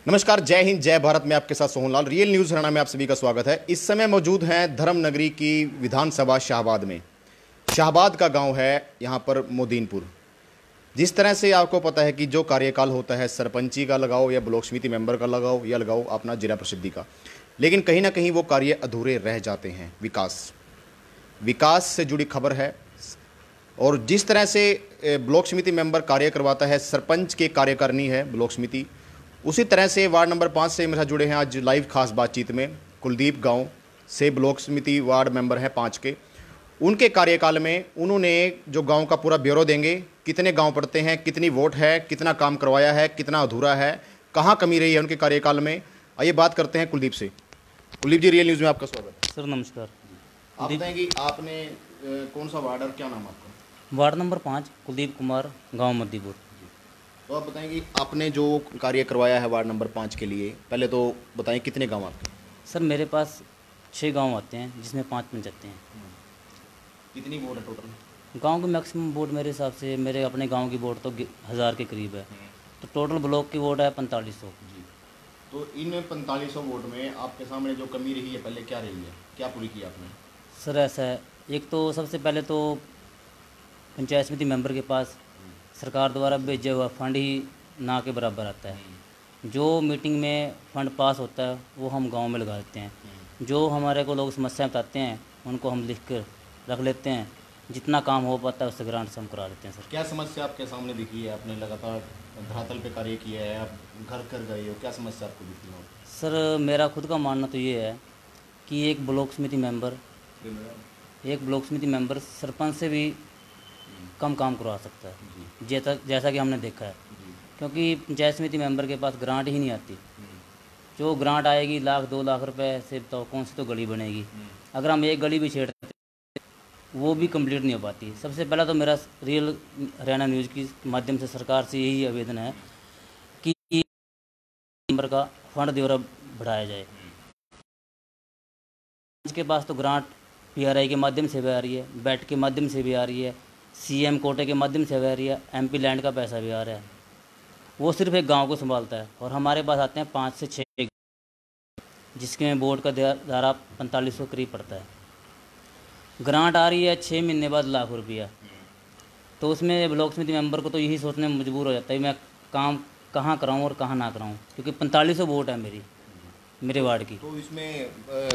नमस्कार, जय हिंद, जय भारत में आपके साथ सोहनलाल। रियल न्यूज़ हरियाणा में आप सभी का स्वागत है। इस समय मौजूद हैं धर्मनगरी की विधानसभा शाहबाद में। शाहबाद का गांव है यहाँ पर मोदीनपुर। जिस तरह से आपको पता है कि जो कार्यकाल होता है सरपंची का लगाओ या ब्लॉक समिति मेंबर का लगाओ या लगाओ अपना जिला परिषद का, लेकिन कहीं ना कहीं वो कार्य अधूरे रह जाते हैं। विकास से जुड़ी खबर है। और जिस तरह से ब्लॉक समिति मेंबर कार्य करवाता है, सरपंच के कार्यकारिणी है ब्लॉक समिति, उसी तरह से वार्ड नंबर 5 से मेरे साथ जुड़े हैं आज लाइव खास बातचीत में कुलदीप गांव से ब्लॉक समिति वार्ड मेंबर हैं 5 के। उनके कार्यकाल में उन्होंने जो गांव का पूरा ब्यौरा देंगे, कितने गांव पड़ते हैं, कितनी वोट है, कितना काम करवाया है, कितना अधूरा है, कहाँ कमी रही है उनके कार्यकाल में। आइए बात करते हैं कुलदीप से। कुलदीप जी, रियल न्यूज़ में आपका स्वागत है। सर नमस्कार। आप बताएं कि आपने कौन सा वार्ड और क्या नाम आपका? वार्ड नंबर 5, कुलदीप कुमार, गांव मद्दीपुर। तो आप बताएं कि आपने जो कार्य करवाया है वार्ड नंबर 5 के लिए, पहले तो बताएं कितने गांव आपके? सर मेरे पास 6 गांव आते हैं जिसमें 5 मिल जाते हैं। कितनी वोट है टोटल? गांव की मैक्सिमम वोट मेरे हिसाब से, मेरे अपने गांव की वोट तो 1000 के करीब है। तो टोटल ब्लॉक की वोट है 4500 जी। तो इन 4500 वोट में आपके सामने जो कमी रही है पहले क्या रही है, क्या पूरी की आपने? सर ऐसा है, एक तो सबसे पहले तो पंचायत समिति मेंबर के पास सरकार द्वारा भेजा हुआ फंड ही ना के बराबर आता है। जो मीटिंग में फंड पास होता है वो हम गांव में लगा देते हैं। जो हमारे को लोग समस्या बताते हैं उनको हम लिख कर रख लेते हैं। जितना काम हो पाता है उससे ग्रांट से हम करा देते हैं। सर क्या समस्या आपके सामने दिखी है? आपने लगातार धरातल पे कार्य किया है, आप घर घर गए हो, क्या समस्या आपको दिखी है? सर मेरा खुद का मानना तो ये है कि एक ब्लॉक समिति मेंबर सरपंच से भी कम काम करवा सकता है, जैसा कि हमने देखा है। क्योंकि पंचायत समिति मेंबर के पास ग्रांट ही नहीं आती। जो ग्रांट आएगी 1-2 लाख रुपए से तो कौन सी तो गली बनेगी। अगर हम एक गली भी छेड़ते वो भी कंप्लीट नहीं हो पाती। सबसे पहला तो मेरा रियल हरियाणा न्यूज़ के माध्यम से सरकार से यही आवेदन है कि मेंबर का फंड ब्यौरा बढ़ाया जाए। इसके पास तो ग्रांट PRI के माध्यम से भी आ रही है, बैट के माध्यम से भी आ रही है, CM कोटे के माध्यम से भी आ रही है, MP लैंड का पैसा भी आ रहा है। वो सिर्फ एक गांव को संभालता है और हमारे पास आते हैं 5 से 6, जिसके में बोर्ड का दायरा 4500 करीब पड़ता है। ग्रांट आ रही है 6 महीने बाद लाख रुपया। तो उसमें ब्लॉक समिति मेंबर को तो यही सोचने में मजबूर हो जाता है मैं काम कहाँ कराऊँ और कहाँ ना कराऊँ, क्योंकि 4500 वोट है मेरे वार्ड की। तो इसमें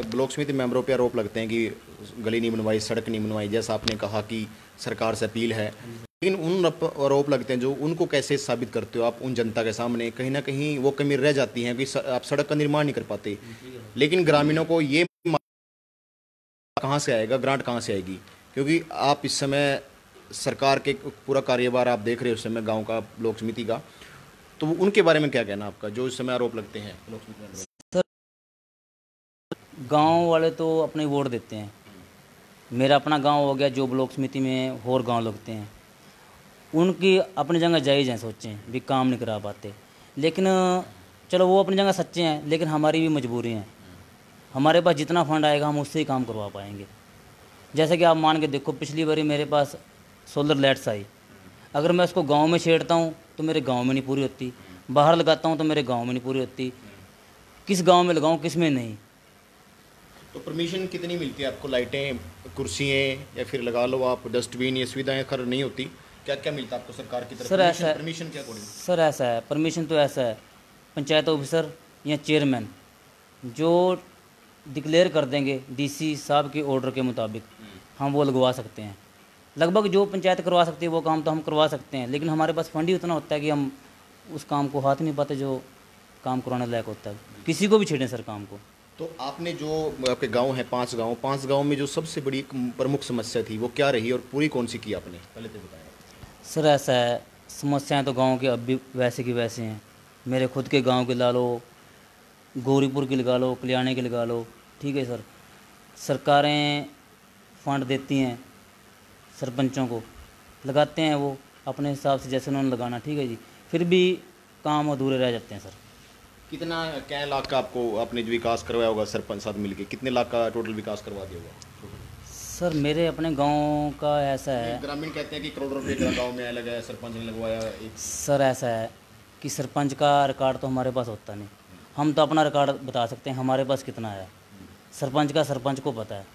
ब्लॉक समिति मेंबरों पे आरोप लगते हैं कि गली नहीं बनवाई, सड़क नहीं बनवाई, जैसा आपने कहा कि सरकार से अपील है, लेकिन उन आरोप लगते हैं जो उनको कैसे साबित करते हो आप उन जनता के सामने? कहीं ना कहीं वो कमी रह जाती है कि आप सड़क का निर्माण नहीं कर पाते, लेकिन ग्रामीणों को ये कहाँ से आएगा, ग्रांट कहाँ से आएगी? क्योंकि आप इस समय सरकार के पूरा कार्यभार आप देख रहे हो उस समय गाँव का, ब्लॉक समिति का, तो उनके बारे में क्या कहना आपका जो इस समय आरोप लगते हैं ब्लॉक समिति? गांव वाले तो अपने वोट देते हैं। मेरा अपना गांव हो गया, जो ब्लॉक समिति में और गांव लगते हैं उनकी अपनी जगह जायज़ हैं, सोचें भी काम नहीं करा पाते। लेकिन चलो वो अपनी जगह सच्चे हैं, लेकिन हमारी भी मजबूरी है। हमारे पास जितना फंड आएगा हम उससे ही काम करवा पाएंगे। जैसे कि आप मान के देखो, पिछली बारी मेरे पास सोलर लाइट्स आई। अगर मैं उसको गाँव में छेड़ता हूँ तो मेरे गाँव में नहीं पूरी होती, बाहर लगाता हूँ तो मेरे गाँव में नहीं पूरी होती। किस गाँव में लगाऊँ किस में नहीं। तो परमिशन कितनी मिलती है आपको? लाइटें, कुर्सियाँ, या फिर लगा लो आप डस्टबिन, ये सुविधाएं खर नहीं होती, क्या क्या मिलता है आपको सरकार की तरफ? सर ऐसा है, परमिशन क्या? सर ऐसा है, परमिशन तो ऐसा है, पंचायत ऑफिसर या चेयरमैन जो डिक्लेयर कर देंगे DC साहब के ऑर्डर के मुताबिक हम वो लगवा सकते हैं। लगभग जो पंचायत करवा सकती है वो काम तो हम करवा सकते हैं, लेकिन हमारे पास फंड ही उतना होता है कि हम उस काम को हाथ नहीं पाते जो काम करवाने लायक होता है। किसी को भी छेड़ें सर काम को। तो आपने जो आपके गांव है 5 गांव में जो सबसे बड़ी प्रमुख समस्या थी वो क्या रही और पूरी कौन सी की आपने, पहले तो बताया? सर ऐसा है, समस्याएं तो गांव के अब भी वैसे की वैसे हैं। मेरे खुद के गांव के लगा लो, गौरीपुर की लगा लो, कल्याणी की लगा लो, ठीक है सर। सरकारें फंड देती हैं, सरपंचों को लगाते हैं वो अपने हिसाब से जैसे उन्होंने लगाना, ठीक है जी, फिर भी काम अधूरे रह जाते हैं सर। कितना, क्या लाख का आपको आपने जो विकास करवाया होगा सरपंच साथ मिलके, कितने लाख का टोटल विकास करवा दिया होगा? सर मेरे अपने गांव का ऐसा है, ग्रामीण कहते हैं कि करोड़ों रुपये का गांव में लगा है, सरपंच ने लगवाया। सर ऐसा है, कि सरपंच का रिकॉर्ड तो हमारे पास होता नहीं। हम तो अपना रिकॉर्ड बता सकते हैं हमारे पास कितना है। सरपंच का सरपंच को पता है,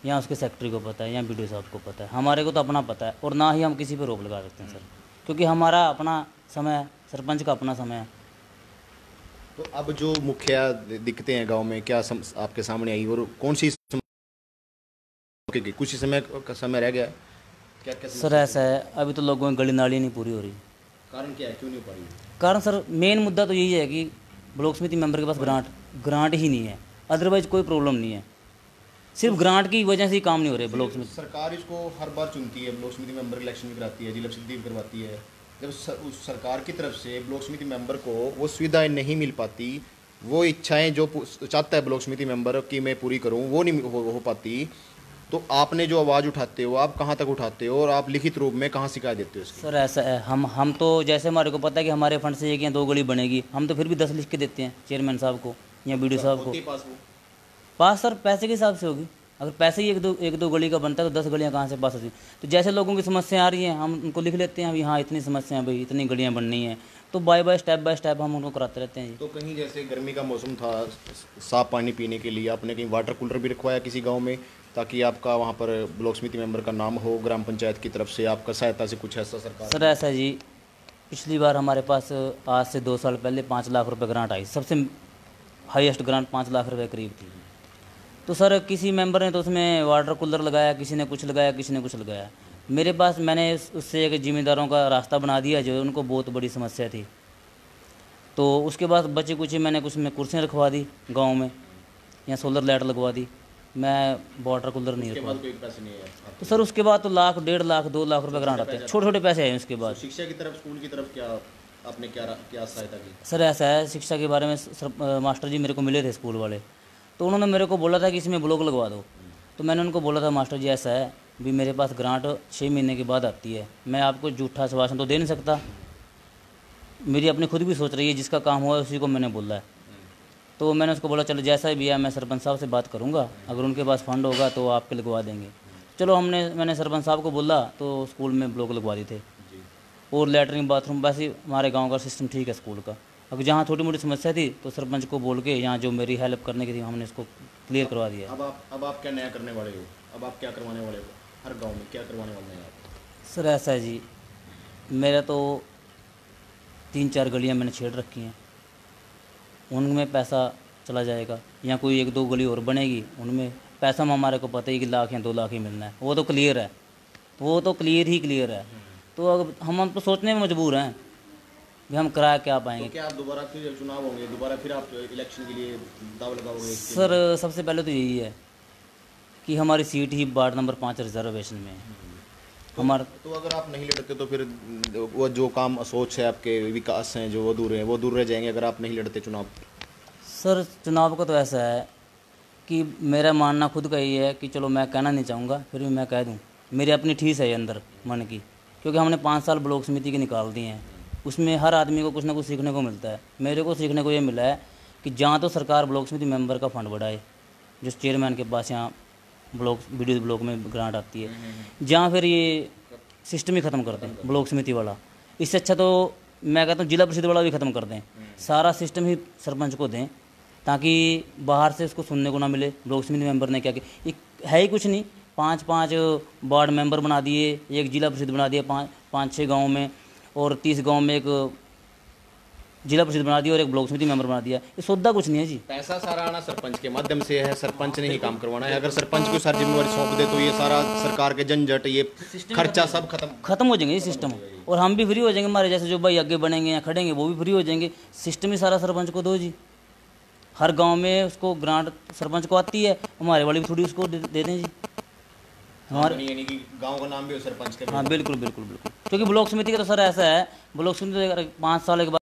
या उसके सेक्रेटरी को पता है, या बीडीओ साहब को पता है। हमारे को तो अपना पता है, और ना ही हम किसी पे रोक लगा सकते हैं सर, क्योंकि हमारा अपना समय है, सरपंच का अपना समय है। तो अब जो मुखिया दिखते हैं गांव में, क्या आपके सामने आई, और कौन सी कुछ ही समय का समय रह गया है? क्या क्या सर ऐसा है, अभी तो लोगों की गली नाली नहीं पूरी हो रही। कारण क्या है, क्यों नहीं हो पा रही? कारण सर मेन मुद्दा तो यही है कि ब्लॉक समिति मेंबर के पास ग्रांट ही नहीं है, अदरवाइज कोई प्रॉब्लम नहीं है। सिर्फ ग्रांट की वजह से ही काम नहीं हो रहे ब्लॉक समिति। सरकार इसको हर बार चुनती है, ब्लॉक समिति मेंबर इलेक्शन भी कराती है, जिला परिषद भी करवाती है। जब उस सरकार की तरफ से ब्लॉक समिति मेंबर को वो सुविधाएं नहीं मिल पाती, वो इच्छाएं जो चाहता है ब्लॉक समिति मेंबर कि मैं पूरी करूं, वो नहीं हो पाती, तो आपने जो आवाज़ उठाते हो, आप कहाँ तक उठाते हो, और आप लिखित रूप में कहाँ शिकायत देते हो इसकी? सर ऐसा है, हम तो जैसे हमारे को पता है कि हमारे फंड से एक या 2 गली बनेगी, हम तो फिर भी 10 लिख के देते हैं चेयरमैन साहब को या बीडीओ साहब को। पास सर पैसे के हिसाब से होगी। अगर पैसे ही एक दो गली का बनता है तो 10 गलियां कहाँ से पास होती? तो जैसे लोगों की समस्या आ रही है हम उनको लिख लेते हैं, अभी हाँ इतनी समस्या है भाई, इतनी गलियां बननी है, तो बाय स्टेप हम उनको कराते रहते हैं जी। तो कहीं जैसे गर्मी का मौसम था, साफ पानी पीने के लिए आपने कहीं वाटर कूलर भी रखवाया किसी गांव में, ताकि आपका वहां पर ब्लॉक समिति मेंबर का नाम हो, ग्राम पंचायत की तरफ से आपका सहायता से कुछ ऐसा सरकार? सर ऐसा है जी, पिछली बार हमारे पास आज से 2 साल पहले 5 लाख रुपये ग्रांट आई, सबसे हाईएस्ट ग्रांट 5 लाख रुपये करीब थी। तो सर किसी मेंबर ने तो उसमें वाटर कूलर लगाया, किसी ने कुछ लगाया, किसी ने कुछ लगाया। मेरे पास मैंने उससे एक जिम्मेदारों का रास्ता बना दिया, जो उनको बहुत बड़ी समस्या थी। तो उसके बाद बची कुछ मैंने कुछ में कुर्सियाँ रखवा दी गांव में, या सोलर लाइट लगवा दी, मैं वाटर कूलर नहीं रखवा। तो सर उसके बाद तो लाख, 1.5 लाख, 2 लाख रुपए ग्रांट आते हैं, छोटे छोटे पैसे आए उसके बाद। शिक्षा की तरफ, स्कूल की तरफ क्या आपने क्या सहायता की? सर ऐसा है, शिक्षा के बारे में मास्टर जी मेरे को मिले थे स्कूल वाले, तो उन्होंने मेरे को बोला था कि इसमें ब्लॉक लगवा दो। तो मैंने उनको बोला था मास्टर जी ऐसा है भी मेरे पास ग्रांट 6 महीने के बाद आती है, मैं आपको झूठा आश्वासन तो दे नहीं सकता, मेरी अपनी खुद भी सोच रही है, जिसका काम हुआ है उसी को मैंने बोला है। तो मैंने उसको बोला चलो जैसा भी है मैं सरपंच साहब से बात करूंगा, अगर उनके पास फंड होगा तो आपके लगवा देंगे। चलो मैंने सरपंच साहब को बोला, तो स्कूल में ब्लॉक लगवा दी थे, और लैटरिन बाथरूम, वैसे हमारे गाँव का सिस्टम ठीक है स्कूल का। अगर जहाँ छोटी मोटी समस्या थी तो सरपंच को बोल के, यहाँ जो मेरी हेल्प करने की थी हमने इसको क्लियर करवा दिया। अब आप क्या नया करने वाले हो? अब आप क्या करवाने वाले हो? हर गांव में क्या करवाने वाले हैं आप? सर ऐसा है जी, मेरा तो 3-4 गलियाँ मैंने छेड़ रखी हैं, उनमें पैसा चला जाएगा, या कोई 1-2 गली और बनेगी, उनमें पैसा में हमारे को पता ही कि लाख या 2 लाख ही मिलना है, वो तो क्लियर है, वो तो क्लियर है। तो अब हम तो सोचने में मजबूर हैं भी हम करा क्या पाएंगे। तो क्या आप दोबारा फिर चुनाव होंगे, दोबारा फिर आप इलेक्शन के लिए दाव लगाओगे? सर सबसे पहले तो यही है कि हमारी सीट ही वार्ड नंबर 5 रिजर्वेशन में है हमारा। तो अगर आप नहीं लड़ते तो फिर वो जो काम सोच है आपके, विकास हैं जो अधूरे हैं, वो दूर रह जाएंगे अगर आप नहीं लड़ते चुनाव? सर चुनाव का तो ऐसा है कि मेरा मानना खुद का ही है कि चलो मैं कहना नहीं चाहूँगा, फिर भी मैं कह दूँ, मेरी अपनी ठीस है अंदर मन की, क्योंकि हमने 5 साल ब्लॉक समिति के निकाल दिए हैं, उसमें हर आदमी को कुछ ना कुछ सीखने को मिलता है। मेरे को सीखने को ये मिला है कि जहाँ तो सरकार ब्लॉक समिति मेंबर का फंड बढ़ाए, जो चेयरमैन के पास यहाँ बीडीओ ब्लॉक में ग्रांट आती है, जहाँ फिर ये सिस्टम ही ख़त्म कर दें ब्लॉक समिति वाला। इससे अच्छा तो मैं कहता हूँ जिला परिषद वाला भी ख़त्म कर दें, सारा सिस्टम ही सरपंच को दें, ताकि बाहर से उसको सुनने को ना मिले ब्लॉक समिति मेंबर ने क्या किया। है ही कुछ नहीं, 5-5 वार्ड मेंबर बना दिए, एक जिला परिषद बना दिया 5-6 गाँव में, और 30 गांव में एक जिला परिषद बना दिया और एक ब्लॉक समिति मेंबर बना दिया। ये सौदा कुछ नहीं है जी। पैसा सारा आना सरपंच के माध्यम से है, सरपंच ने ही काम करवाना है। अगर सरपंच को सारी जिम्मेवारी सौंप दे तो ये सारा सरकार के झंझट, ये खर्चा सब खत्म हो जाएंगे ये सिस्टम, और हम भी फ्री हो जाएंगे, हमारे जैसे जो भाई आगे बढ़ेंगे या खड़ेंगे वो भी फ्री हो जाएंगे। सिस्टम ही सारा सरपंच को दो जी, हर गाँव में उसको ग्रांट सरपंच को आती है, हमारे वाली भी थोड़ी उसको दे दें जी हमारे, यानी कि गांव का नाम भी हो सरपंच के। हाँ बिल्कुल, क्योंकि ब्लॉक समिति का तो सर ऐसा है, ब्लॉक समिति 5 साल के बाद